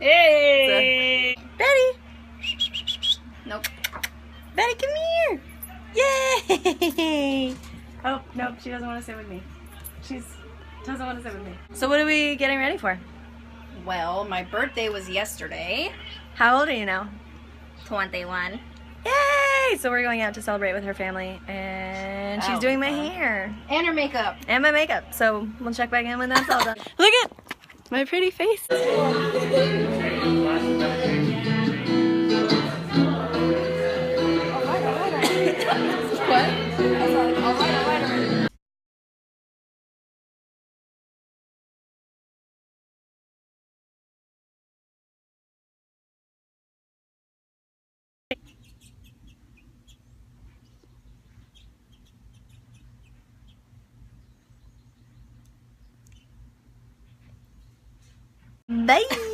Hey! Betty! Nope. Betty, come here! Yay! Oh, nope, she doesn't want to sit with me. Doesn't want to sit with me. So what are we getting ready for? Well, my birthday was yesterday. How old are you now? 21. Yay! So we're going out to celebrate with her family, and she's That'll doing be my fun. hair. And her makeup. And my makeup. So we'll check back in when that's all done. Look at my pretty face. Bye!